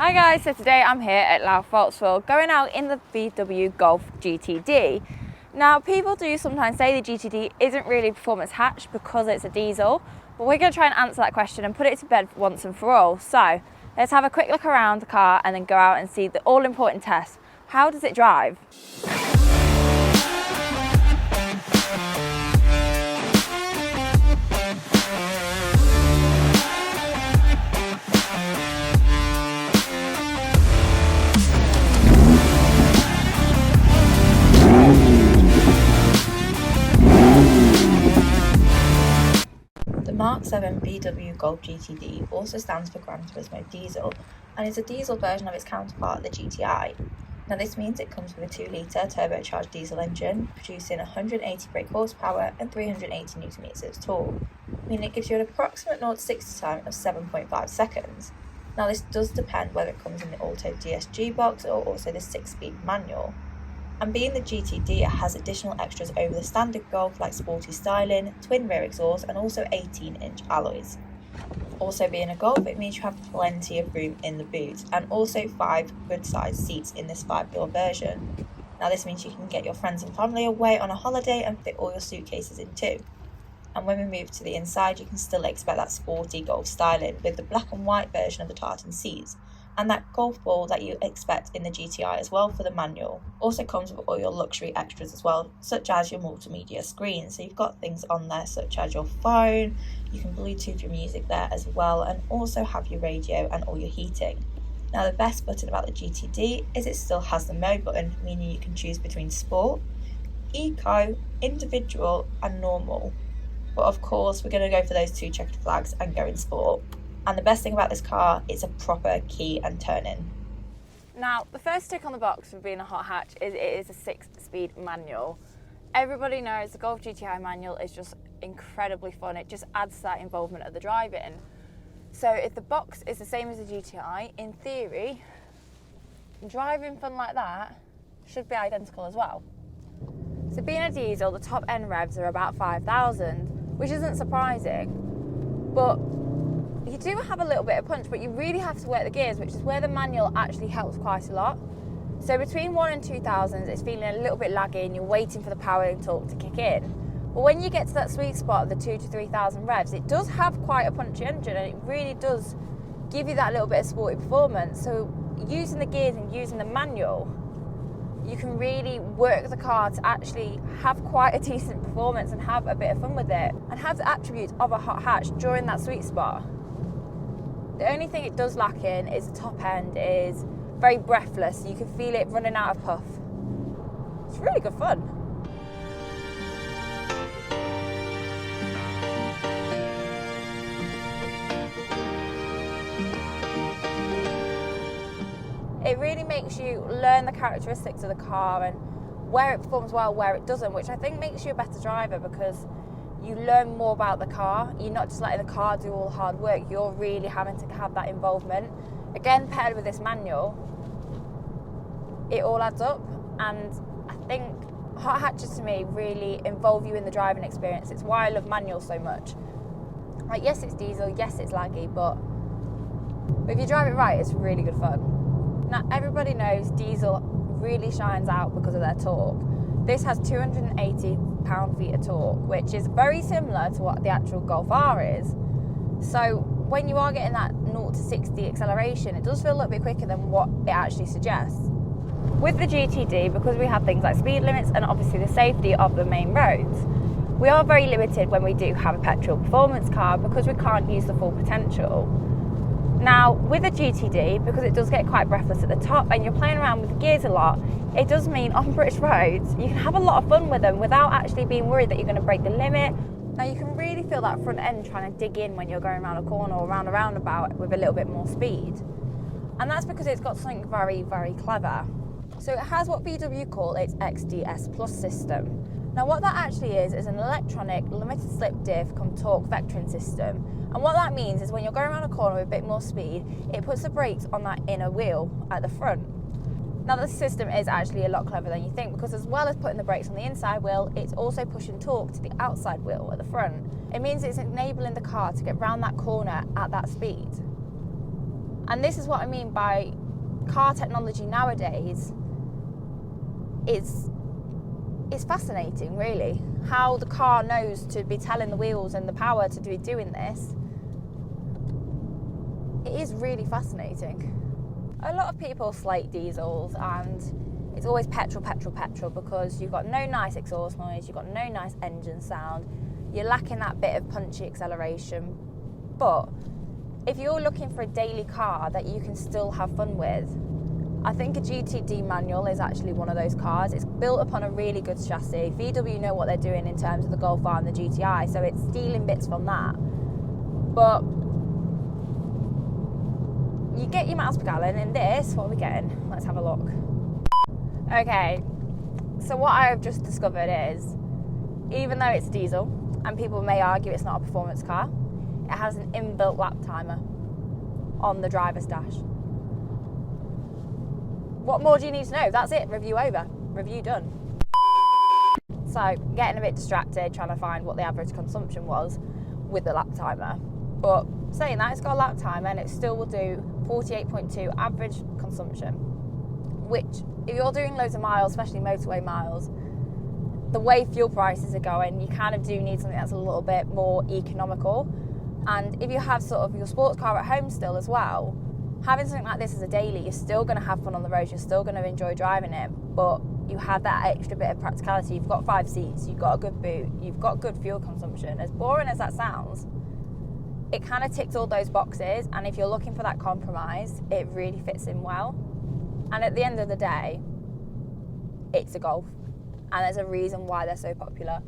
Hi guys, so today I'm here at Louth VolksWorld going out in the VW Golf GTD. Now people do sometimes say the GTD isn't really performance hatched because it's a diesel, but we're going to try and answer that question and put it to bed once and for all. So let's have a quick look around the car and then go out and see the all important test. How does it drive? The Mark 7 VW Golf GTD also stands for Gran Turismo Diesel and is a diesel version of its counterpart, the GTI. Now this means it comes with a 2-litre turbocharged diesel engine producing 180 brake horsepower and 380 Nm of torque, meaning it gives you an approximate 0 to 60 time of 7.5 seconds. Now this does depend whether it comes in the Auto DSG box or also the 6-speed manual. And being the GTD, it has additional extras over the standard Golf like sporty styling, twin rear exhaust and also 18-inch alloys. Also being a Golf, it means you have plenty of room in the boot and also 5 good sized seats in this 5-door version. Now this means you can get your friends and family away on a holiday and fit all your suitcases in too. And when we move to the inside, you can still expect that sporty Golf styling with the black and white version of the tartan seats and that golf ball that you expect in the GTI as well for the manual. Also comes with all your luxury extras as well, such as your multimedia screen. So you've got things on there such as your phone, you can Bluetooth your music there as well, and also have your radio and all your heating. Now the best button about the GTD is it still has the mode button, meaning you can choose between sport, eco, individual and normal. But of course we're going to go for those 2 checkered flags and go in sport. And the best thing about this car is a proper key and turn in. Now, the first tick on the box for being a hot hatch is it is a 6-speed manual. Everybody knows the Golf GTI manual is just incredibly fun. It just adds to that involvement of the driving. So if the box is the same as the GTI, in theory, driving fun like that should be identical as well. So being a diesel, the top end revs are about 5,000, which isn't surprising, but you do have a little bit of punch, but you really have to work the gears, which is where the manual actually helps quite a lot. So between 1 and 2,000, it's feeling a little bit laggy and you're waiting for the power and torque to kick in. But when you get to that sweet spot of the 2 to 3,000 revs, it does have quite a punchy engine and it really does give you that little bit of sporty performance. So using the gears and using the manual, you can really work the car to actually have quite a decent performance and have a bit of fun with it and have the attributes of a hot hatch during that sweet spot. The only thing it does lack in is the top end is very breathless. You can feel it running out of puff. It's really good fun. It really makes you learn the characteristics of the car and where it performs well, where it doesn't, which I think makes you a better driver because you learn more about the car. You're not just letting the car do all the hard work, you're really having to have that involvement. Again, paired with this manual, it all adds up, and I think hot hatches to me really involve you in the driving experience. It's why I love manual so much. Like, yes, it's diesel, yes, it's laggy, but if you drive it right, it's really good fun. Now, everybody knows diesel really shines out because of their torque. This has 280 pound-feet of torque, which is very similar to what the actual Golf R is. So when you are getting that 0 to 60 acceleration, it does feel a little bit quicker than what it actually suggests. With the GTD, because we have things like speed limits and obviously the safety of the main roads, we are very limited when we do have a petrol performance car because we can't use the full potential. Now, with a GTD, because it does get quite breathless at the top and you're playing around with the gears a lot, it does mean on British roads, you can have a lot of fun with them without actually being worried that you're going to break the limit. Now, you can really feel that front end trying to dig in when you're going around a corner or around a roundabout with a little bit more speed. And that's because it's got something very, very clever. So it has what VW call its XDS Plus system. Now what that actually is an electronic limited slip diff cum torque vectoring system. And what that means is when you're going around a corner with a bit more speed, it puts the brakes on that inner wheel at the front. Now the system is actually a lot clever than you think, because as well as putting the brakes on the inside wheel, it's also pushing torque to the outside wheel at the front. It means it's enabling the car to get round that corner at that speed. And this is what I mean by car technology nowadays is fascinating, really. How the car knows to be telling the wheels and the power to be doing this. It is really fascinating. A lot of people slate diesels, and it's always petrol because you've got no nice exhaust noise, you've got no nice engine sound, you're lacking that bit of punchy acceleration. But if you're looking for a daily car that you can still have fun with, I think a GTD manual is actually one of those cars. It's built upon a really good chassis. VW know what they're doing in terms of the Golf R and the GTI, so it's stealing bits from that. But you get your miles per gallon in this. What are we getting? Let's have a look. Okay, so what I've just discovered is, even though it's diesel, and people may argue it's not a performance car, it has an inbuilt lap timer on the driver's dash. What more do you need to know? That's it, review over, review done. So, getting a bit distracted trying to find what the average consumption was with the lap timer. But saying that, it's got a lap timer and it still will do 48.2 average consumption, which, if you're doing loads of miles, especially motorway miles, the way fuel prices are going, you kind of do need something that's a little bit more economical. And if you have sort of your sports car at home still as well, having something like this as a daily, you're still going to have fun on the road, you're still going to enjoy driving it, but you have that extra bit of practicality. You've got 5 seats, you've got a good boot, you've got good fuel consumption. As boring as that sounds, it kind of ticks all those boxes, and if you're looking for that compromise, it really fits in well. And at the end of the day, it's a Golf, and there's a reason why they're so popular,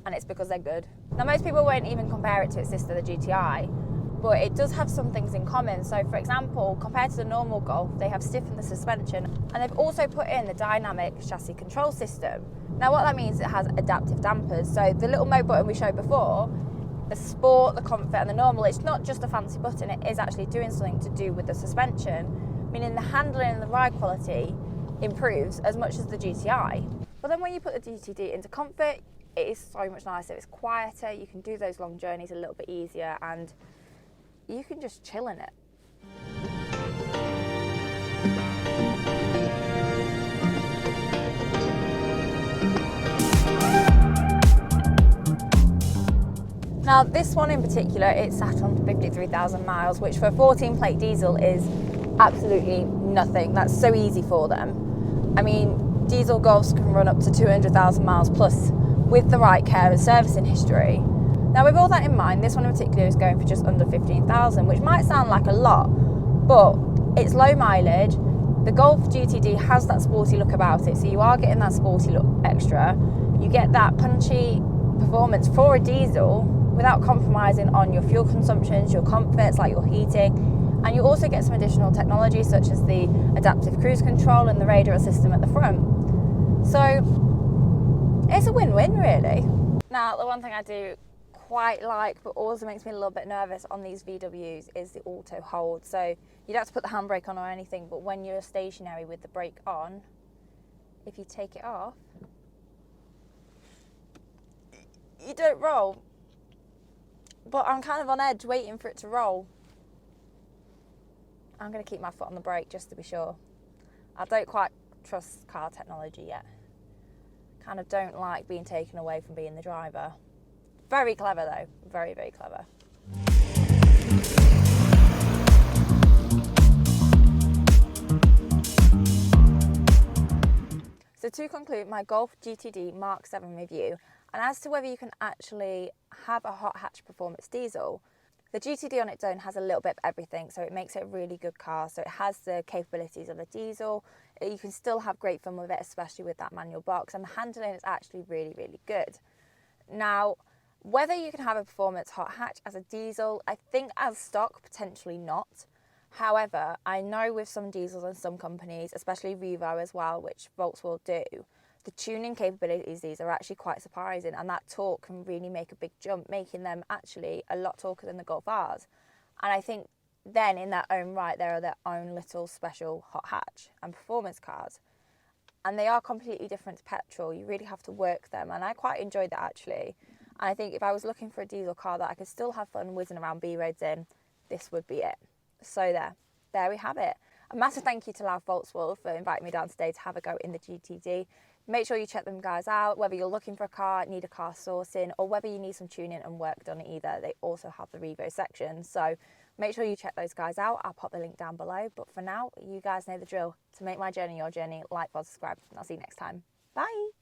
and it's because they're good. Now, most people won't even compare it to its sister, the GTI, but it does have some things in common. So, for example, compared to the normal Golf, they have stiffened the suspension, and they've also put in the dynamic chassis control system. Now, what that means is it has adaptive dampers. So the little mode button we showed before, the Sport, the Comfort and the Normal, it's not just a fancy button, it is actually doing something to do with the suspension, meaning the handling and the ride quality improves as much as the GTI. But then when you put the GTD into Comfort, it is so much nicer, it's quieter, you can do those long journeys a little bit easier, and you can just chill in it. Now, this one in particular, it sat on 53,000 miles, which for a 14-plate diesel is absolutely nothing. That's so easy for them. I mean, diesel Golfs can run up to 200,000 miles plus with the right care and servicing history. Now, with all that in mind, this one in particular is going for just under 15,000, which might sound like a lot, but it's low mileage. The Golf GTD has that sporty look about it, so you are getting that sporty look extra. You get that punchy performance for a diesel without compromising on your fuel consumptions, your comforts like your heating, and you also get some additional technology such as the adaptive cruise control and the radar system at the front. So it's a win-win, really. Now, the one thing I do quite like but also makes me a little bit nervous on these VWs is the auto hold. So you don't have to put the handbrake on or anything, but when you're stationary with the brake on, if you take it off, you don't roll. But I'm kind of on edge waiting for it to roll. I'm going to keep my foot on the brake just to be sure. I don't quite trust car technology yet. Kind of don't like being taken away from being the driver. Very clever though, very, very clever. So to conclude my Golf GTD Mark 7 review, and as to whether you can actually have a hot hatch performance diesel, the GTD on its own has a little bit of everything, so it makes it a really good car. So it has the capabilities of a diesel, you can still have great fun with it, especially with that manual box, and the handling is actually really, really good. Now, whether you can have a performance hot hatch as a diesel, I think as stock, potentially not. However, I know with some diesels and some companies, especially Revo as well, which VolksWorld do, the tuning capabilities these are actually quite surprising, and that torque can really make a big jump, making them actually a lot torquer than the Golf Rs. And I think then in their own right, they are their own little special hot hatch and performance cars. And they are completely different to petrol. You really have to work them, and I quite enjoyed that actually. And I think if I was looking for a diesel car that I could still have fun whizzing around B roads in, this would be it. So there we have it. A massive thank you to Louth VolksWorld for inviting me down today to have a go in the GTD. Make sure you check them guys out, whether you're looking for a car, need a car sourcing, or whether you need some tuning and work done either. They also have the Revo section. So make sure you check those guys out. I'll pop the link down below. But for now, you guys know the drill. To make my journey your journey, like, follow, subscribe, and I'll see you next time. Bye.